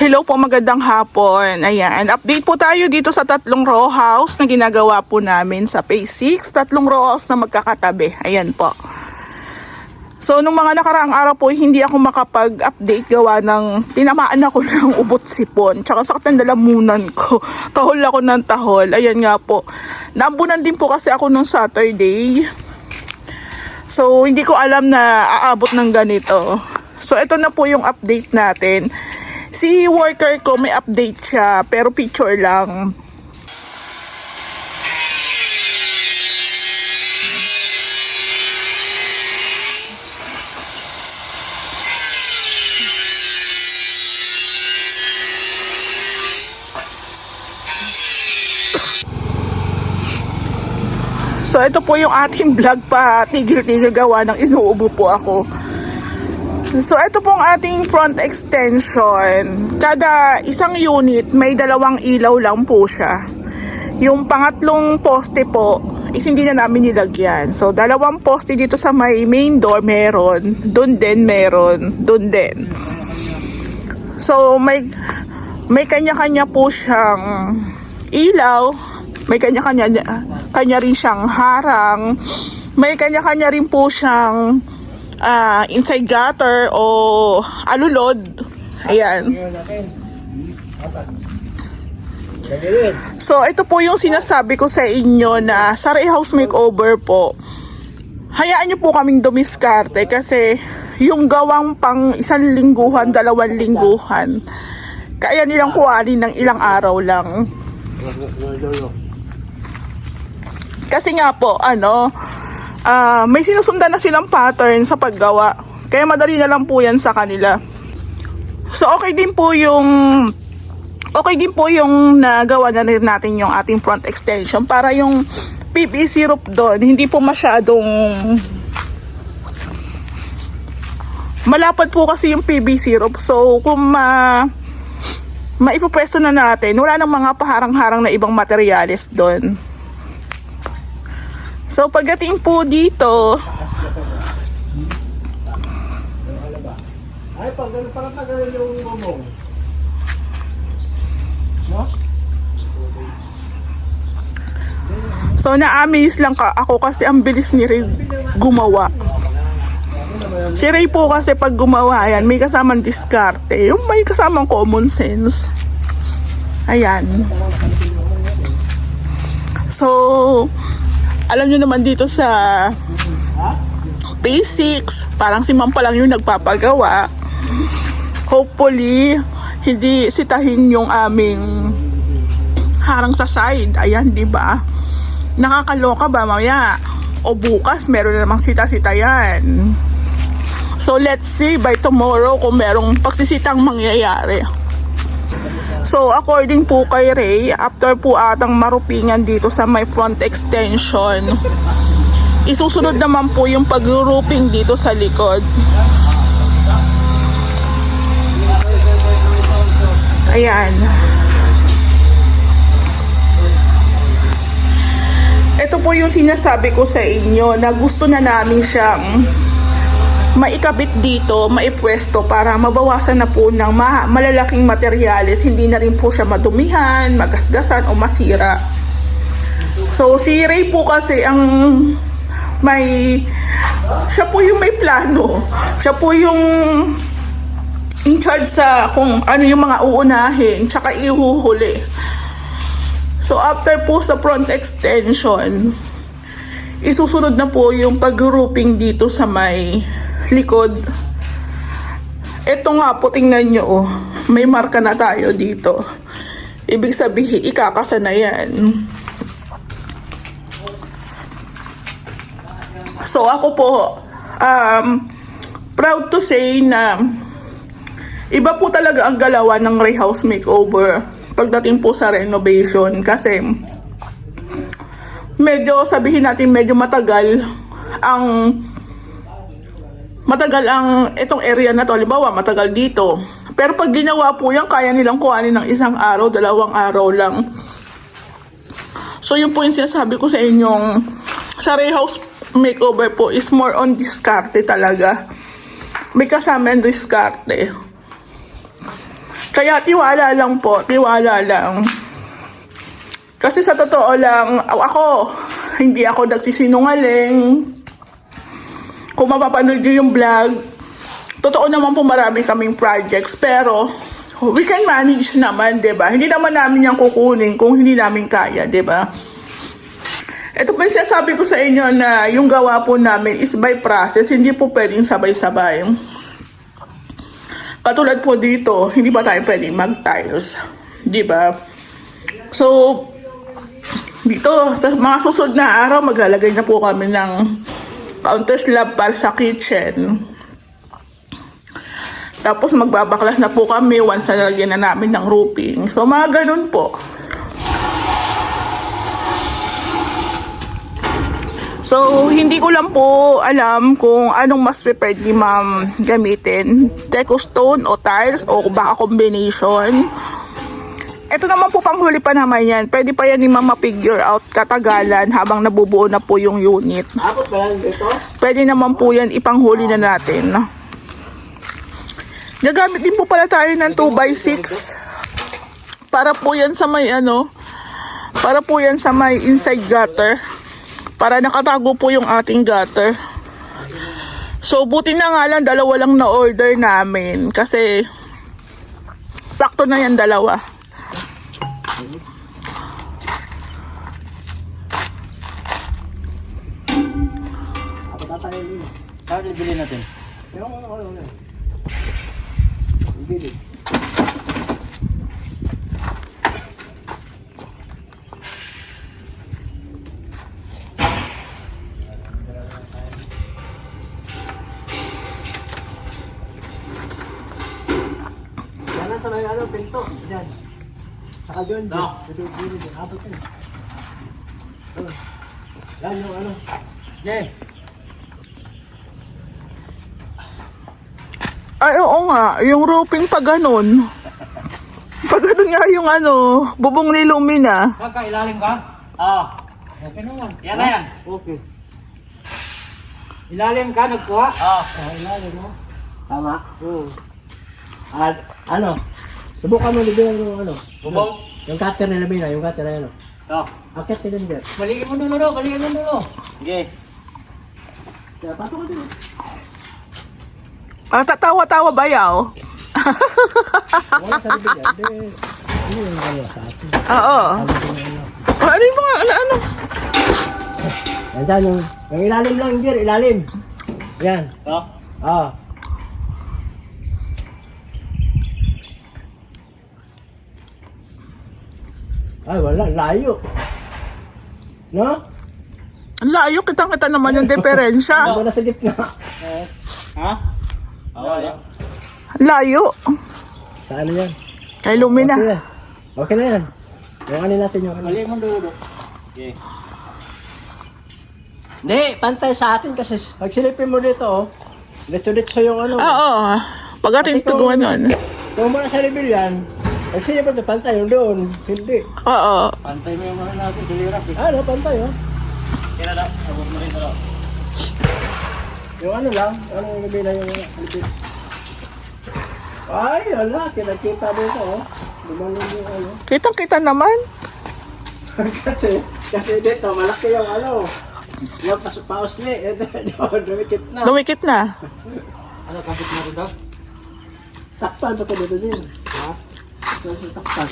Hello po, magandang hapon. Ayan, update po tayo dito sa 3 row house na ginagawa po namin sa Phase 6. 3 row house na magkakatabi. Ayan po. So, nung mga nakaraang araw po, hindi ako makapag-update gawa ng tinamaan ako ng ubot sipon. Tsaka sakit ng lalamunan ko. Tahol ako ng tahol. Ayan nga po. Naambunan din po kasi ako nung Saturday. So, hindi ko alam na aabot ng ganito. So, ito na po yung update natin. Si worker ko may update siya pero picture lang. So ito po yung ating vlog pa tigil-tigil gawa ng inuubo po ako. So, ito pong ating front extension. Kada isang unit, may 2 ilaw lang po siya. Yung pangatlong poste po, is hindi na namin nilagyan. So, 2 poste dito sa may main door, meron. Doon din, meron. Doon din. So, may kanya-kanya po siyang ilaw. May kanya rin siyang harang. May kanya-kanya rin po siyang inside gutter o alulod. Ayan. So, ito po yung sinasabi ko sa inyo na sa house makeover po. Hayaan nyo po kaming dumiskarte kasi yung gawang pang 1 lingguhan, 2 lingguhan, kaya nilang kuhanin ng ilang araw lang. Kasi nga po, may sinusundan na silang pattern sa paggawa. Kaya madali na lang po yan sa kanila. So okay din po yung nagawa na rin natin yung ating front extension para yung PVC roof doon hindi po masyadong malapad po kasi yung PVC roof. So kung maipupwesto na natin, wala nang mga paharang-harang na ibang materyales doon. So, pagdating po dito, ay, pag gano'n parang tagal yung bumong. No? so na-amaze lang ako kasi ang bilis ni Ray gumawa. Si Ray po kasi pag gumawa yan, may kasamang diskarte, yung may kasamang common sense. Ayan. So, alam nyo naman dito sa Phase 6, parang si Ma'am pa lang yung nagpapagawa. Hopefully, hindi sitahin yung aming harang sa side. Ayan, di ba? Nakakaloka ba mamaya? O bukas, meron na namang sita-sita yan. So, let's see by tomorrow kung merong pagsisitang mangyayari. So, according po kay Ray, after po atang marupingan dito sa my front extension, isusunod naman po yung pag-roofing dito sa likod. Ayan. Ito po yung sinasabi ko sa inyo na gusto na namin siyang maikabit dito, maipwesto para mabawasan na po ng malalaking materyales, hindi na rin po siya madumihan, magasgasan o masira. So si Ray po kasi siya po yung may plano, siya po yung in charge sa kung ano yung mga uunahin tsaka ihuhuli. So after po sa front extension, isusunod na po yung pag-roofing dito sa may likod. Ito nga po, tingnan nyo, may marka na tayo dito. Ibig sabihin, ikakasa na yan. So ako po, proud to say na iba po talaga ang galawan ng Ray House Makeover pagdating po sa renovation. Kasi medyo, sabihin natin, medyo matagal itong area na to. Halimbawa, matagal dito. Pero pag ginawa po yan, kaya nilang kuhanin ng 1 araw, 2 araw lang. So, yun po yung sinasabi ko sa inyong sa Ray House Makeover po is more on diskarte talaga. May kasama yung diskarte. Kaya tiwala lang po, tiwala lang. Kasi sa totoo lang, ako, hindi ako nagsisinungaling. Kung mapapanood nyo yung vlog, totoo naman po marami kaming projects, pero we can manage naman, diba? Hindi naman namin yan kukunin kung hindi namin kaya, diba? Ito po yung sinasabi ko sa inyo na yung gawa po namin is by process, hindi po pwedeng sabay-sabay. Katulad po dito, hindi pa tayo pwedeng mag-tiles, diba? So, dito, sa mga susunod na araw, maglalagay na po kami ng counter slab para sa kitchen. Tapos magbabaklas na po kami once na nalagyan na namin ng roofing. So mga ganun po. So hindi ko lang po alam kung anong mas prepared ni ma'am gamitin. Deco stone o tiles o baka combination. Ito naman po panghuli pa naman yan. Pwede pa yan ni ma'am ma-figure out katagalan habang nabubuo na po yung unit. Abot ba lang dito? Pwede naman po yan ipanghuli na natin. Nagamit din po pala tayo ng 2x6 para po yan sa may para po yan sa may inside gutter, para nakatago po yung ating gutter. So buti na nga lang dalawa lang na order namin kasi sakto na yan dalawa. Ako tatayin yun. Saan ibili natin? Yung ano. Ibili. Yan sa may pinto. Diyan. Saka doon. No. Dito. Abot yun. Yan yung Yeah. Ay, oo nga. Yung roofing pa ganun. Pag ganun nga yung bubong ni Lumina. Kakailalim ka? Oo. Okay naman. Yan na yan. Okay. Ilalim ka, nagkuha? Oo. Ilalim mo. Tama? Oo. Subukan mo libyan yung Bubong? Yung cutter na labina, yung cutter na Oo. Akit ka dyan dyan. Balikin mo dulo, balikin mo dulo. Sige. Kaya pato ka dyan. Tatawa-tawa ba yaw? Wala sa libyan. Hindi yung mga sa atin. Oo. Ano yung mga ano? Yan dyan yung ilalim lang, Jer, ilalim. Yan. Oo. Oo. Ay, wala, layo. No? Ang layo, kitang-kita naman yung diferensya. Wala sa gitna. Ha? Oo. Ang layo. Sa ano yan? Kay Lumina. Okay na. Okay na yan. Yung ano natin yung Balikin mo dulo. Sige. Hindi, pantay sa atin kasi pag silipin mo dito, ditso-ditso yung Oo. Pagdating tuguan nun. Kung muna sa reveal yan, pag silipin mo, pantay yung doon. Hindi. Oo. Pantay mo yung mga natin, silirap eh. Ano, pantay Kaya na, sabot mo rin ito. Yung ano lang, ano yung reveal na yung silipin. Ay, wala, kinakita dito Lumalong yung Kitang-kita naman. kasi dito, malaki yung yung pausli, dumikit na. Dumikit na. Ano, kapit mo rin daw? Takpan ba ito dito din? Ha? Ito takpan.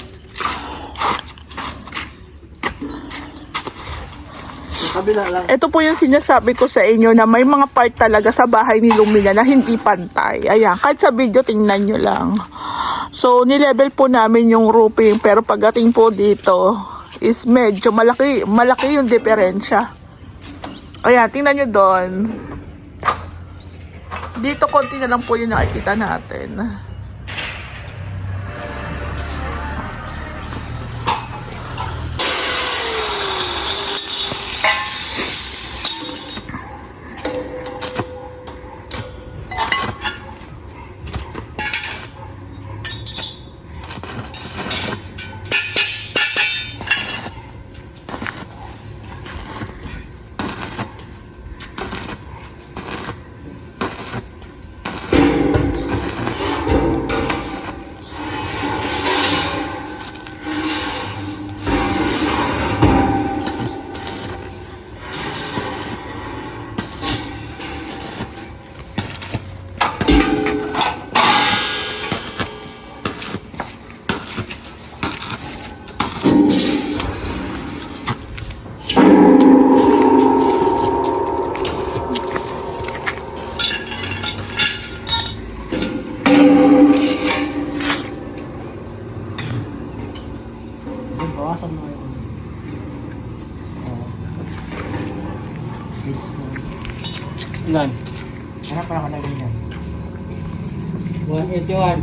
Sa kabila lang. Ito po yung sinasabi ko sa inyo na may mga part talaga sa bahay ni Lumina na hindi pantay. Ayan, kahit sa video tingnan nyo lang. So, nilevel po namin yung roofing pero pagdating po dito is medyo malaki yung diferensya. Ayan, tingnan nyo doon. Dito konti na lang po yung nakikita natin. Ilan? Hanap pala ka na ganyan. 181.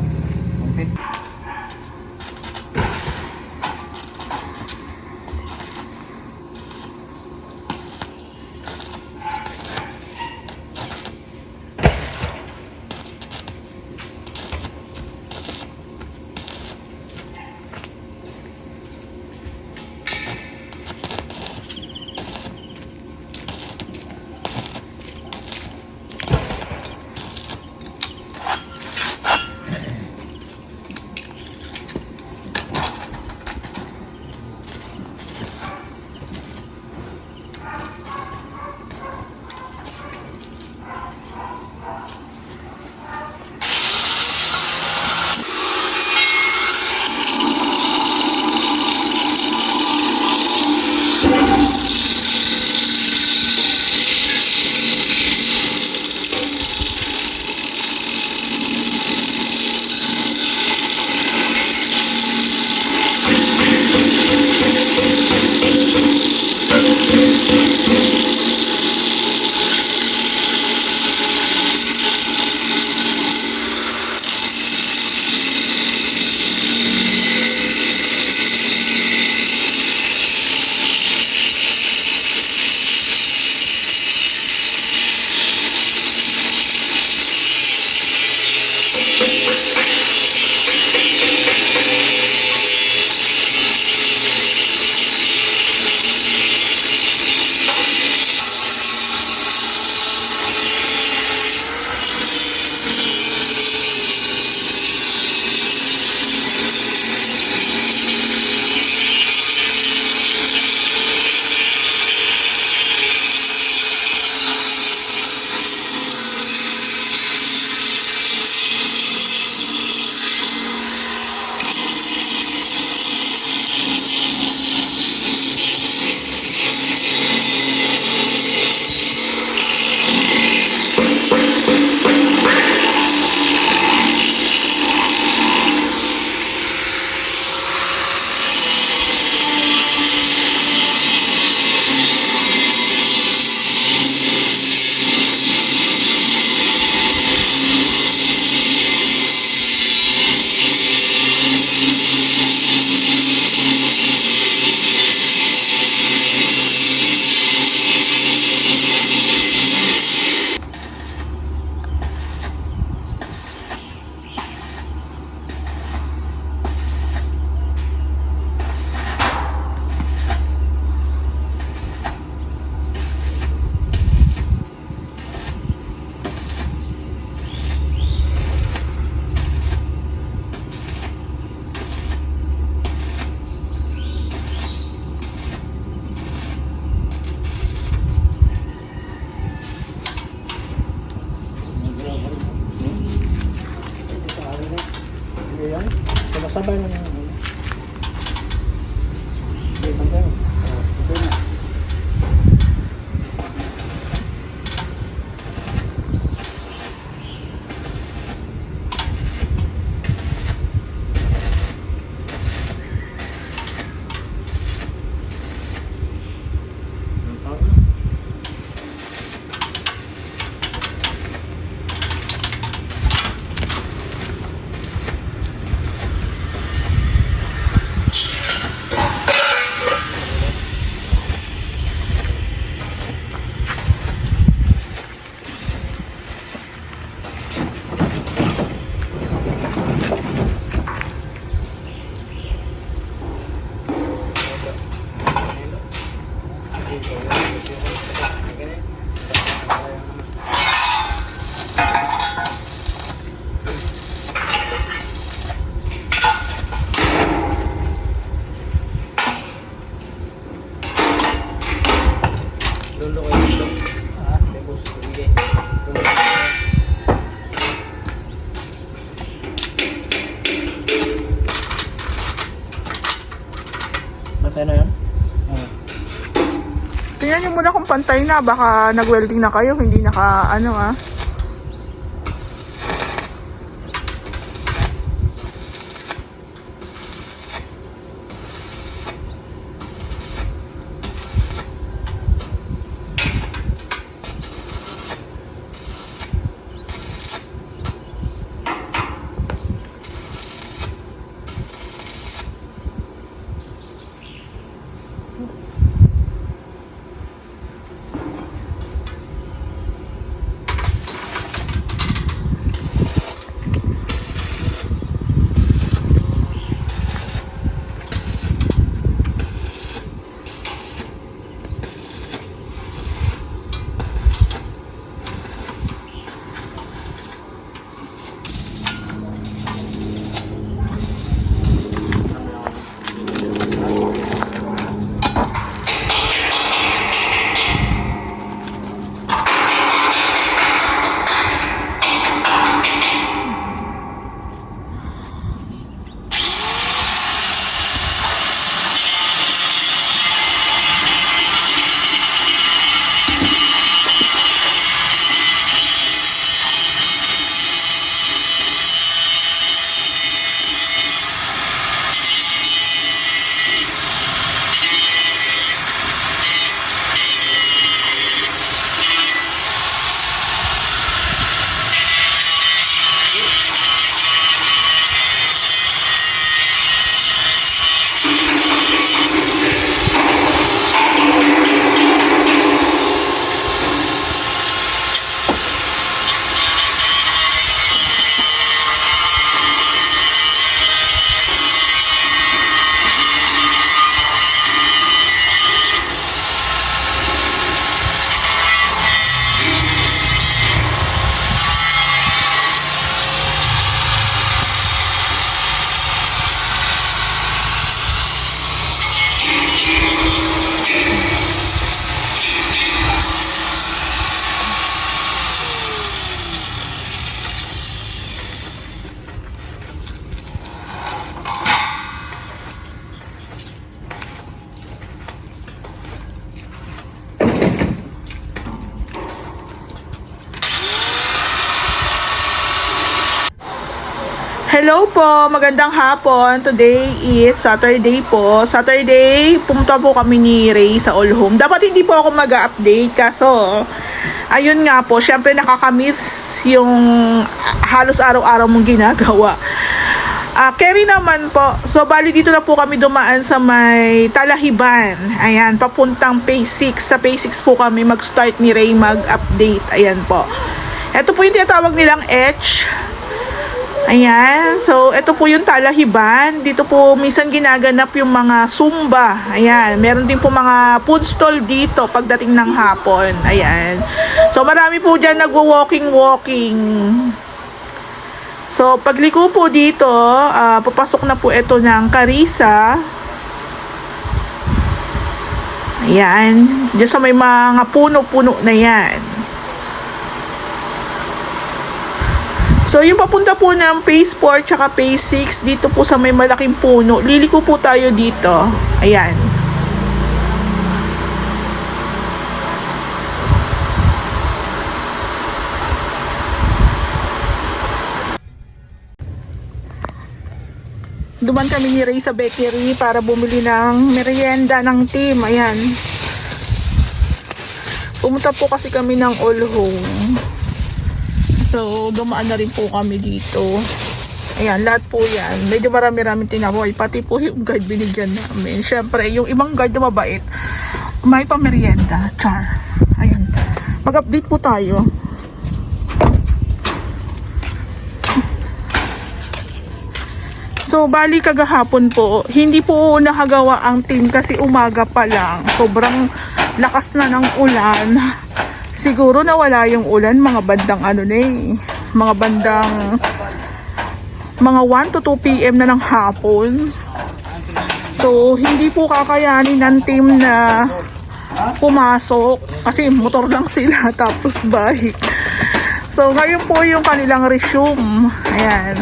Hindi yan. Sabay na yan. Hindi, pantay. Ito na. Pantay na yan? Tingnan nyo muna kung pantay na. Baka nag-welding na kayo. Hindi naka ano ah. Hello po, magandang hapon. Today is Saturday po. Saturday, pumunta po kami ni Ray sa All Home. Dapat hindi po ako mag-update kaso ayun nga po, syempre nakakamiss yung halos araw-araw mong ginagawa. Kerry naman po. So, bali dito na po kami dumaan sa may Talahiban. Ayan, papuntang Phase 6. Sa Phase 6 po kami mag-start ni Ray mag-update. Ayan po. Ito po yung tinatawag nilang Etch. Ayan. So, ito po yung Talahiban. Dito po minsan ginaganap yung mga Zumba. Ayan. Meron din po mga food stall dito pagdating ng hapon. Ayan. So, marami po dyan nagwo-walking. So, pagliko po dito, papasok na po ito ng Carissa. Ayan. Diyan sa may mga puno-puno na yan. So, yung papunta po ng Phase 4 tsaka Phase 6, dito po sa may malaking puno. Liliko po tayo dito. Ayan. Duman kami ni Ray sa bakery para bumili ng merienda ng team. Ayan. Pumunta po kasi kami ng All Home. So, dumaan na rin po kami dito. Ayan, lahat po yan. Medyo marami-rami tinaboy. Pati po yung guard binigyan namin. Siyempre, yung ibang guard na mabait, may pamerienda. Char. Ayan. Mag-update po tayo. So, bali kagahapon po, hindi po nakagawa ang team kasi umaga pa lang. Sobrang lakas na ng ulan. Siguro nawala yung ulan mga bandang mga bandang mga 1 to 2 p.m. na ng hapon. So, hindi po kakayanin ng team na pumasok kasi motor lang sila tapos bike. So, ngayon po yung kanilang resume. Ayan.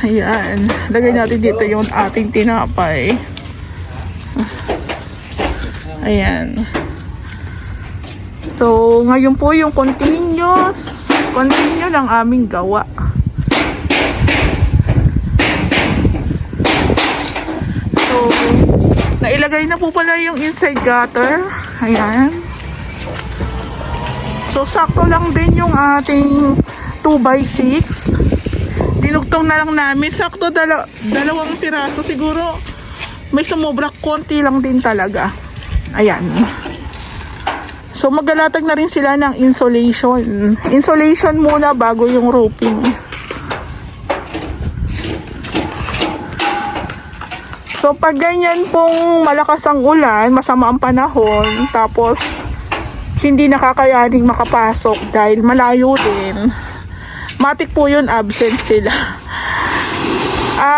Ayan. Lagay natin dito yung ating tinapay. Ayan. So, ngayon po yung continue ng aming gawa. So, nailagay na po pala yung inside gutter. Ayan. So, sakto lang din yung ating 2x6. Dinugtong na lang namin. Sakto dalawang piraso. Siguro may sumobra konti lang din talaga. Ayan. So maglalatag na rin sila ng insulation. Insulation muna bago yung roofing. So pag ganyan pong malakas ang ulan, masama ang panahon, tapos hindi nakakayaning makapasok dahil malayo din, matik po yun, absent sila.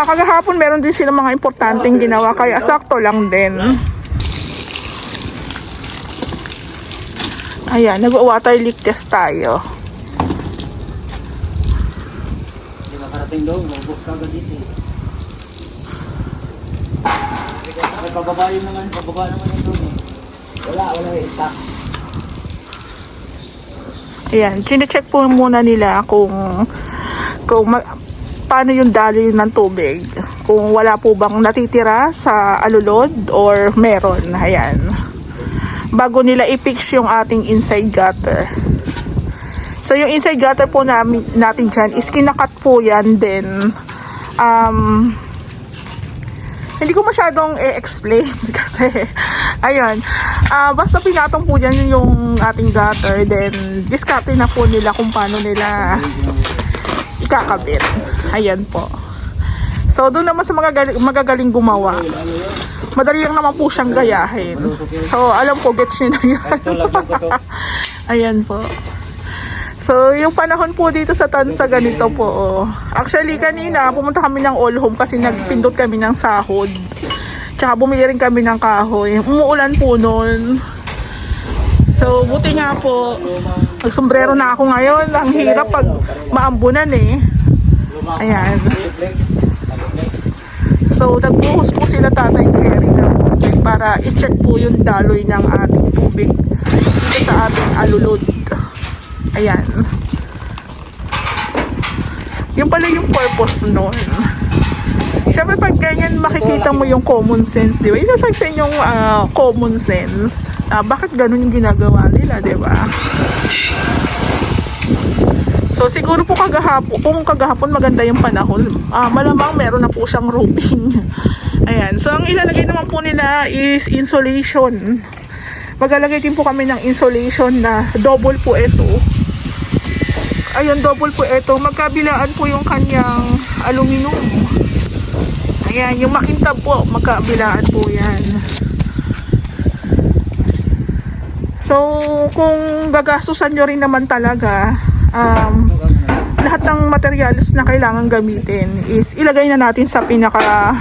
Kagahapon meron din sila mga importanteng ginawa, kaya sakto lang din. Ayan, nag-water leak test tayo. Hindi makarating doon, mabuk ka agad dito. Pababa naman yung doon eh. Wala stock. Ayan, chine-check po muna nila kung paano yung daloy ng tubig. Kung wala po bang natitira sa alulod or meron. Ayan. Bago nila i-fix yung ating inside gutter. So, yung inside gutter po natin dyan is kinakat po yan din. Hindi ko masyadong i-explain kasi ayun. Basta pinatong po dyan yung ating gutter, then diskarte na po nila kung paano nila ikakabit. Ayan po. So, doon naman sa magagaling gumawa. Madali lang naman po siyang gayahin. So, alam ko, gets nyo na yan. Ayan po. So, yung panahon po dito sa Tansa, ganito po. Oh. Actually, kanina, pumunta kami ng All Home kasi nagpindot kami ng sahod. Tsaka bumili rin kami ng kahoy. Umuulan po noon. So, buti nga po. Nagsombrero na ako ngayon. Ang hirap pag maambunan eh. Ayan. So, nagbuhos po sila Tatay Jerry ng tubig para i-check po yung daloy ng ating tubig dito sa ating alulod. Ayan. pala yung purpose nun. Siyempre pag ganyan makikita mo yung common sense, di ba? Isasabi sa inyong common sense. Bakit ganun yung ginagawa nila, di ba? So siguro po kung kagahapon maganda yung panahon, malamang meron na po siyang roofing. Ayan. So ang ilalagay naman po nila is insulation. Maglalagay din po kami ng insulation na double po ito. Ayun, double po ito. Magkabilaan po yung kanyang aluminum. Ayan, yung makintab po, magkabilaan po yan. So, kung gagastusan nyo rin naman talaga, lahat ng materials na kailangan gamitin is ilagay na natin sa pinaka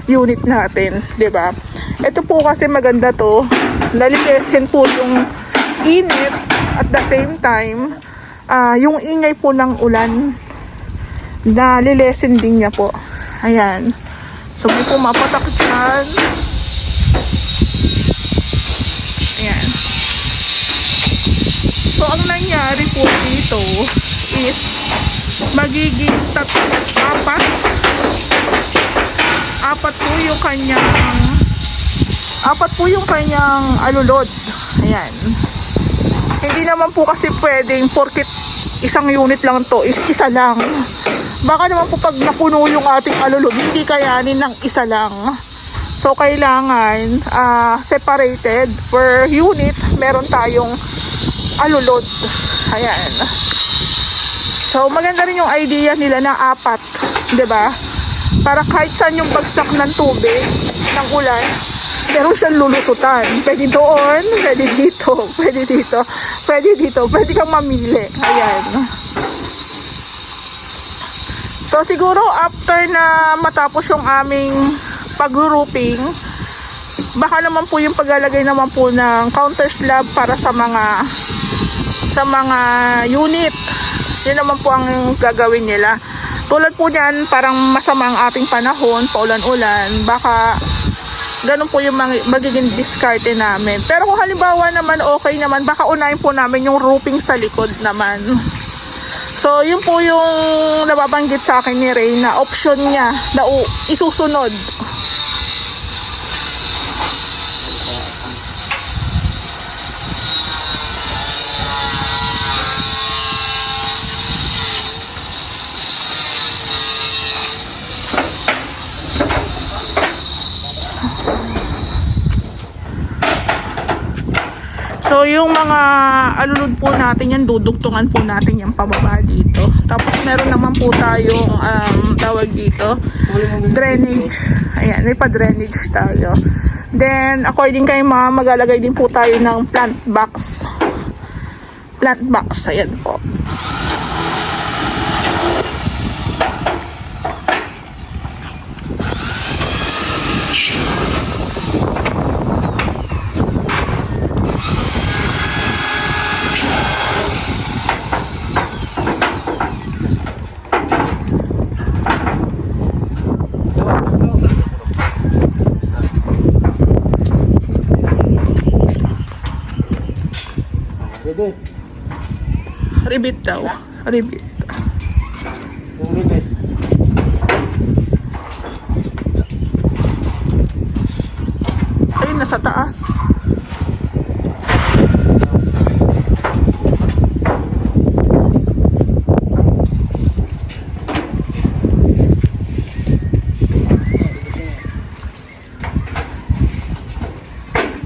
unit natin, 'di ba? Ito po kasi maganda to, nalilesen po yung init at the same time yung ingay po ng ulan, nalilesen din niya po. Ayan, so may pumapatak dyan. Ayan. So ang nangyari po dito is magiging apat po yung kanyang alulod. Ayan. Hindi naman po kasi pwedeng porkit isang unit lang to is isa lang. Baka naman po pag napuno yung ating alulod, hindi kayanin ng isa lang. So kailangan separated per unit, meron tayong alulod. Ayan. So maganda rin yung idea nila na apat, 'di ba? Para kahit saan yung bagsak ng tubig, ng ulan, meron siyang lulusutan. Pwede doon, pwede dito, pwede dito, pwede dito, pwede kang mamili. Ayan. So siguro after na matapos yung aming pag-roofing, baka naman po yung paglalagay naman po ng counter slab para sa mga unit. Yun naman po ang gagawin nila. Tulad po niyan, parang masama ang ating panahon, paulan-ulan, baka ganun po yung magiging diskarte namin. Pero kung halimbawa naman okay naman, baka unahin po namin yung roofing sa likod naman. So yun po yung nababanggit sa akin ni Ray na option niya na isusunod. So yung mga alulod po natin yan, dudugtungan po natin yan pababa dito. Tapos meron naman po tayong tawag dito, drainage. Ayan, may pa-drainage tayo. Then according kay ma'am, maglalagay din po tayo ng plant box. Plant box, ayan po. Ribet. Ribit daw. Ribit. Yung ribet. Ayun, nasa taas.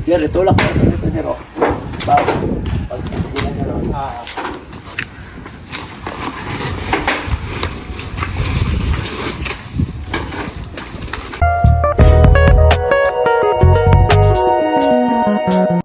Jer, itulak mo ito, Jer. Bago. Pag-tigilan nyo lang.